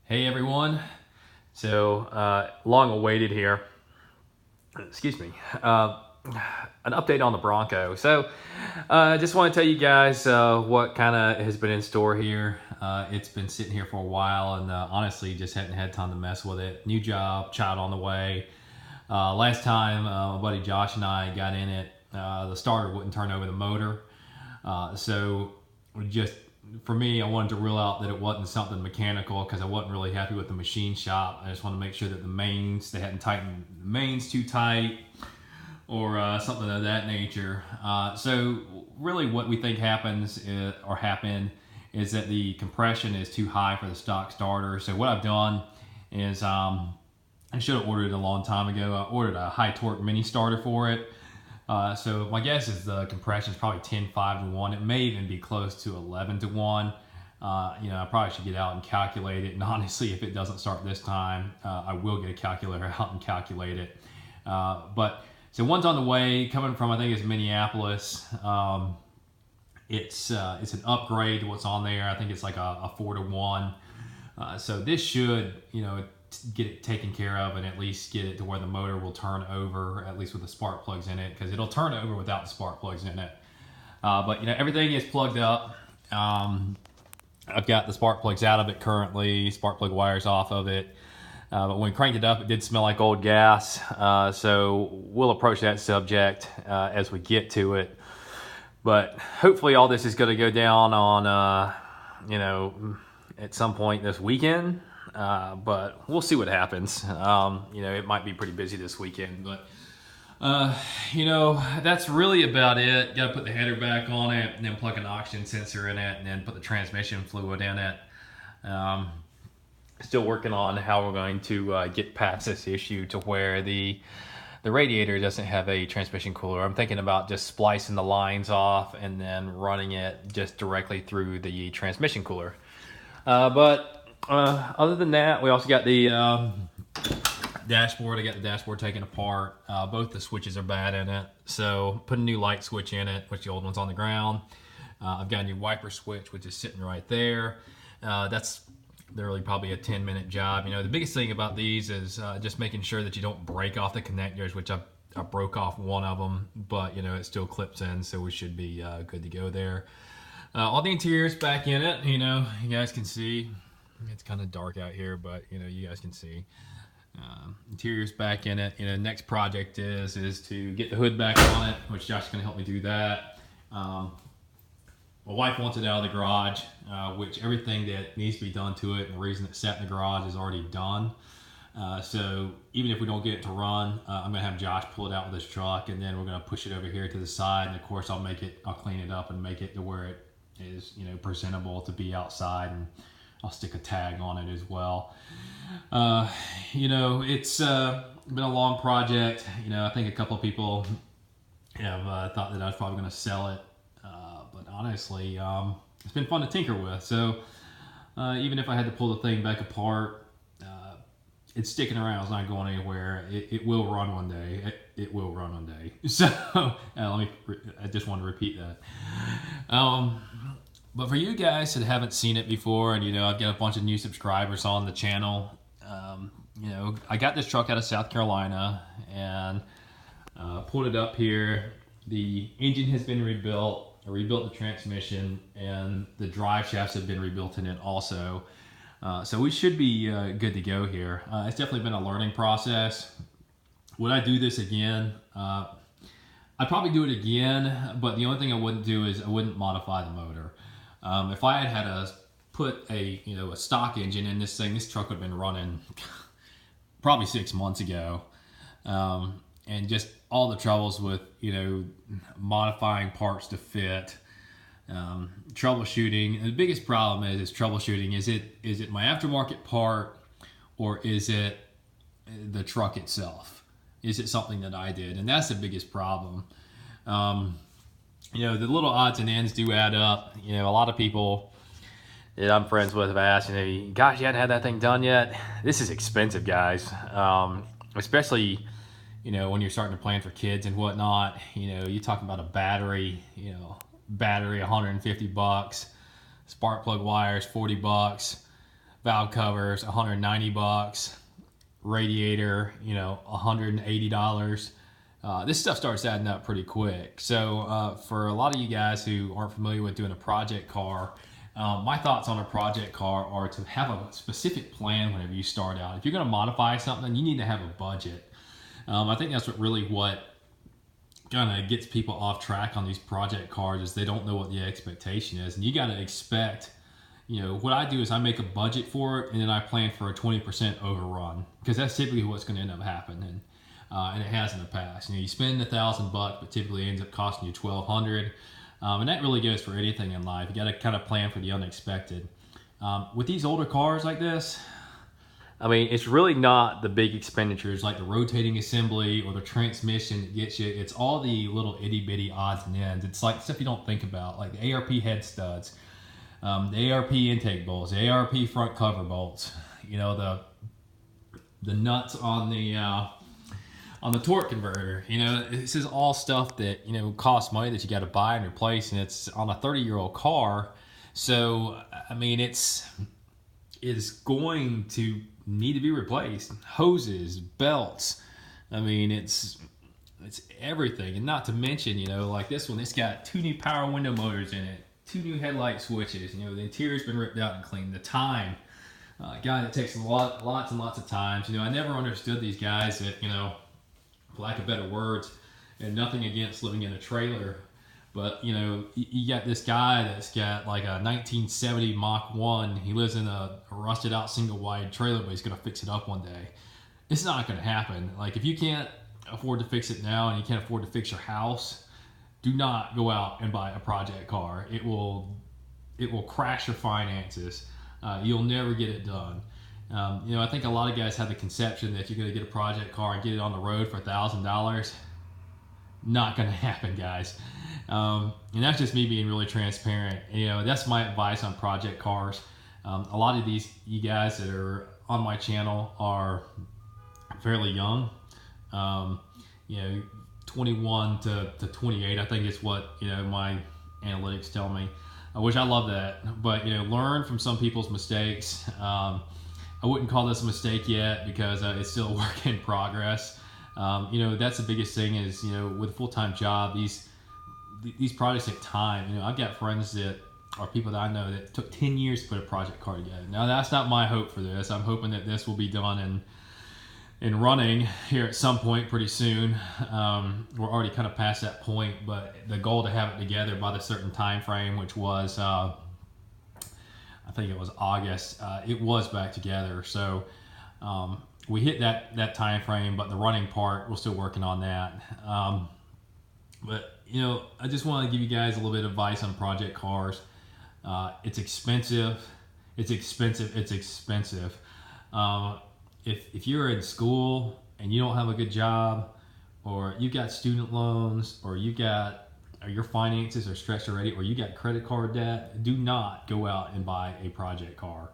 Hey everyone, so long awaited here, excuse me, an update on the Bronco. So I just want to tell you guys what kind of has been in store here. It's been sitting here for a while and honestly just hadn't had time to mess with it. New job, child on the way. Last time my buddy Josh and I got in it, the starter wouldn't turn over the motor. So just for me, I wanted to rule out that it wasn't something mechanical because I wasn't really happy with the machine shop. I just wanted to make sure that the mains, they hadn't tightened the mains too tight or something of that nature. So really what we think happened is that the compression is too high for the stock starter. So what I've done is I should have ordered it a long time ago. I ordered a high torque mini starter for it. So my guess is the compression is probably 10-5 to 1. It may even be close to 11 to 1. I probably should get out and calculate it. And honestly, if it doesn't start this time, I will get a calculator out and calculate it. So one's on the way, coming from, I think it's Minneapolis. It's an upgrade to what's on there. I think it's like a 4 to 1. So this should, get it taken care of and at least get it to where the motor will turn over, at least with the spark plugs in it, because it'll turn over without the spark plugs in it. But everything is plugged up. I've got the spark plugs out of it currently, spark plug wires off of it. But when we cranked it up, it did smell like old gas. So we'll approach that subject as we get to it. But hopefully all this is going to go down on, at some point this weekend. But we'll see what happens. It might be pretty busy this weekend, but that's really about it. Got to put the header back on it, and then plug an oxygen sensor in it, and then put the transmission fluid in it. Still working on how we're going to get past this issue to where the radiator doesn't have a transmission cooler. I'm thinking about just splicing the lines off and then running it just directly through the transmission cooler. Other than that, we also got the dashboard. I got the dashboard taken apart. Both the switches are bad in it. So put a new light switch in it, which the old one's on the ground. I've got a new wiper switch, which is sitting right there. That's literally probably a 10-minute job. The biggest thing about these is just making sure that you don't break off the connectors, which I broke off one of them, but it still clips in, so we should be good to go there. All the interior's back in it. You guys can see. It's kind of dark out here, but you guys can see. Interior's back in it. Next project is to get the hood back on it, which Josh is going to help me do that. My wife wants it out of the garage, which everything that needs to be done to it and the reason it's sat in the garage is already done. So even if we don't get it to run, I'm going to have Josh pull it out with his truck, and then we're going to push it over here to the side. And of course, I'll clean it up and make it to where it is, presentable to be outside, and I'll stick a tag on it as well. It's been a long project. I think a couple of people have thought that I was probably going to sell it. But honestly, it's been fun to tinker with. So even if I had to pull the thing back apart, it's sticking around. It's not going anywhere. It will run one day. It will run one day. So I just want to repeat that. But for you guys that haven't seen it before, and I've got a bunch of new subscribers on the channel. I got this truck out of South Carolina and pulled it up here. The engine has been rebuilt. I rebuilt the transmission, and the drive shafts have been rebuilt in it also. So we should be good to go here. It's definitely been a learning process. Would I do this again? I'd probably do it again, but the only thing I wouldn't do is I wouldn't modify the motor. If I had to put a stock engine in this thing, this truck would have been running probably 6 months ago. And just all the troubles with modifying parts to fit, troubleshooting. And the biggest problem is troubleshooting. Is it my aftermarket part, or is it the truck itself? Is it something that I did? And that's the biggest problem. The little odds and ends do add up. A lot of people that I'm friends with have asked, gosh, you hadn't had that thing done yet? This is expensive, guys. Especially, when you're starting to plan for kids and whatnot. You're talking about a battery, battery $150, spark plug wires $40, valve covers, $190, radiator, $180. This stuff starts adding up pretty quick. So for a lot of you guys who aren't familiar with doing a project car, my thoughts on a project car are to have a specific plan whenever you start out. If you're going to modify something, you need to have a budget. I think that's what kind of gets people off track on these project cars is they don't know what the expectation is. And you got to expect, what I do is I make a budget for it and then I plan for a 20% overrun, because that's typically what's going to end up happening. And it has in the past. You spend $1,000, but typically ends up costing you $1,200. And that really goes for anything in life. You got to kind of plan for the unexpected. With these older cars like this, I mean, it's really not the big expenditures like the rotating assembly or the transmission that gets you. It's all the little itty bitty odds and ends. It's like stuff you don't think about, like the ARP head studs, the ARP intake bolts, the ARP front cover bolts, the nuts on the torque converter. This is all stuff that, costs money that you got to buy and replace, and it's on a 30-year-old car. So, I mean, it's going to need to be replaced. Hoses, belts. I mean, it's everything. And not to mention, like this one, it's got 2 new power window motors in it, 2 new headlight switches. The interior's been ripped out and cleaned. The time, God, it takes lots and lots of times. I never understood these guys that, for lack of better words, and nothing against living in a trailer, but you got this guy that's got like a 1970 Mach 1. He lives in a rusted out single wide trailer, but he's gonna fix it up one day. It's not gonna happen. Like, if you can't afford to fix it now and you can't afford to fix your house, do not go out and buy a project car. It will crash your finances. You'll never get it done. I think a lot of guys have the conception that you're going to get a project car and get it on the road for $1,000. Not going to happen, guys. And that's just me being really transparent. That's my advice on project cars. A lot of you guys that are on my channel are fairly young. 21 to 28, I think is what, my analytics tell me. Which I love that. But, learn from some people's mistakes. I wouldn't call this a mistake yet because it's still a work in progress. That's the biggest thing is, with a full-time job, these projects take time. I've got friends that are people that I know that took 10 years to put a project car together. Now, that's not my hope for this. I'm hoping that this will be done and running here at some point pretty soon. We're already kind of past that point, but the goal to have it together by the certain time frame, which was I think it was August, it was back together. So we hit that time frame, but the running part, we're still working on that. But I just want to give you guys a little bit of advice on project cars. It's expensive. It's expensive. It's expensive. If you're in school and you don't have a good job, or you got student loans, or your finances are stretched already, or you got credit card debt, do not go out and buy a project car.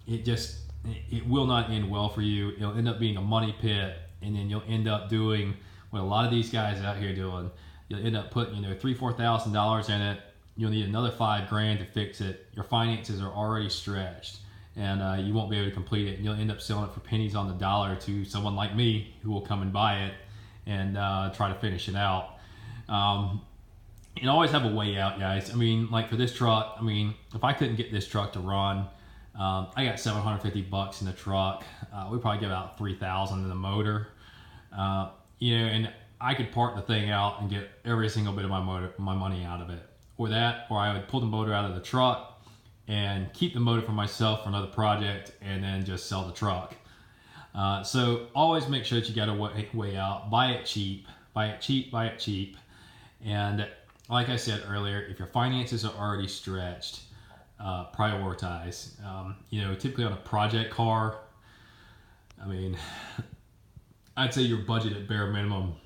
It will not end well for you. It'll end up being a money pit, and then you'll end up doing what a lot of these guys out here doing. You'll end up putting $3,000-4,000 in it. You'll need another $5,000 to fix it. Your finances are already stretched, and you won't be able to complete it. And you'll end up selling it for pennies on the dollar to someone like me who will come and buy it and try to finish it out. Always have a way out, guys. I mean, like for this truck, if I couldn't get this truck to run, I got $750 in the truck. We probably get about $3,000 in the motor. And I could part the thing out and get every single bit of my money out of it. Or I would pull the motor out of the truck and keep the motor for myself for another project, and then just sell the truck. So always make sure that you got a way out. Buy it cheap. Buy it cheap. Buy it cheap. And like I said earlier, if your finances are already stretched, prioritize. Typically on a project car, I'd say your budget at bare minimum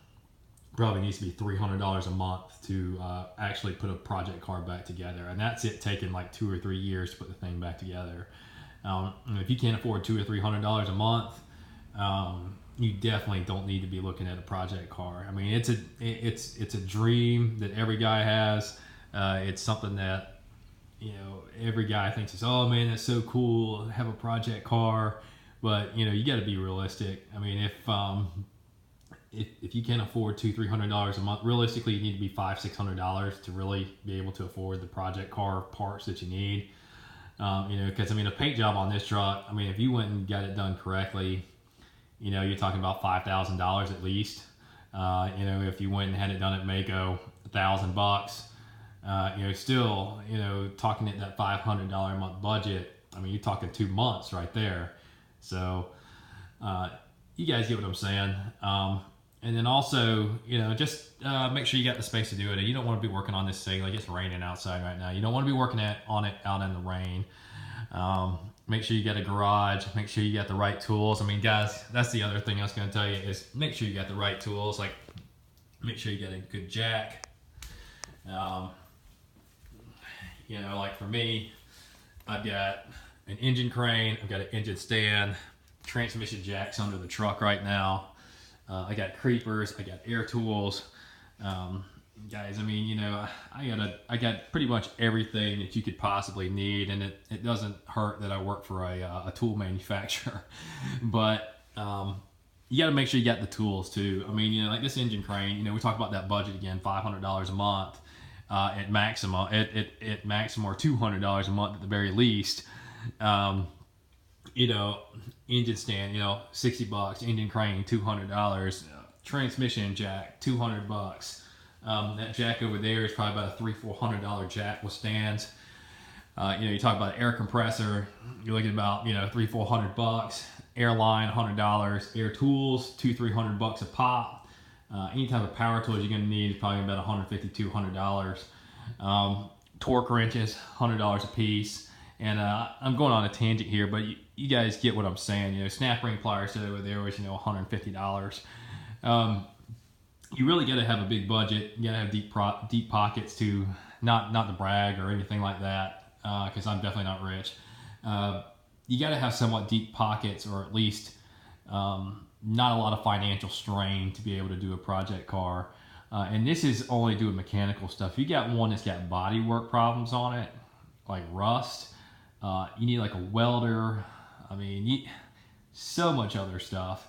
probably needs to be $300 a month to actually put a project car back together. And that's it taking like 2 or 3 years to put the thing back together. If you can't afford $200 or $300 a month, you definitely don't need to be looking at a project car. It's a dream that every guy has. It's something that every guy thinks it's, oh man, that's so cool, have a project car. But you got to be realistic. I mean, if you can't afford $200-300 a month, realistically, you need to be $500-600 to really be able to afford the project car parts that you need. Because a paint job on this truck, if you went and got it done correctly, you're talking about $5,000 at least. If you went and had it done at Mako, $1,000. Still, talking at that $500 a month budget. You're talking 2 months right there. So, you guys get what I'm saying. And then also, just make sure you got the space to do it. And you don't want to be working on this thing like it's raining outside right now. You don't want to be working on it out in the rain. Make sure you got a garage. Make sure you got the right tools. Guys, that's the other thing I was going to tell you is make sure you got the right tools. Like, make sure you got a good jack. Like for me, I've got an engine crane. I've got an engine stand, transmission jacks under the truck right now. I got creepers, I got air tools. Guys, I got pretty much everything that you could possibly need, and it doesn't hurt that I work for a tool manufacturer. But you got to make sure you got the tools too. Like this engine crane, we talk about that budget again, $500 a month at maximum, or $200 a month at the very least. Engine stand, $60, engine crane, $200, transmission jack, $200. That jack over there is probably about a $300-400 jack with stands. You talk about air compressor, you're looking at about, $300-400. Airline, $100. Air tools, $200-300 a pop. Any type of power tools you're gonna need is probably about $150-200. Torque wrenches, $100 a piece. And I'm going on a tangent here, but you guys get what I'm saying. Snap ring pliers over there was, $150. You really got to have a big budget. You got to have deep pockets to not to brag or anything like that, because I'm definitely not rich. You got to have somewhat deep pockets, or at least not a lot of financial strain to be able to do a project car. And this is only doing mechanical stuff. If you got one that's got body work problems on it, like rust, you need like a welder. So much other stuff.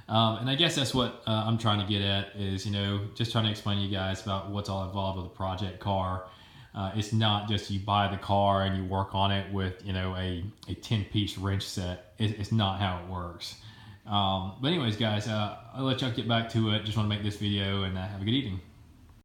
And I guess that's what I'm trying to get at is, just trying to explain to you guys about what's all involved with a project car. It's not just you buy the car and you work on it with, a 10-piece wrench set. It's not how it works. But anyways, guys, I'll let y'all get back to it. Just want to make this video and have a good evening.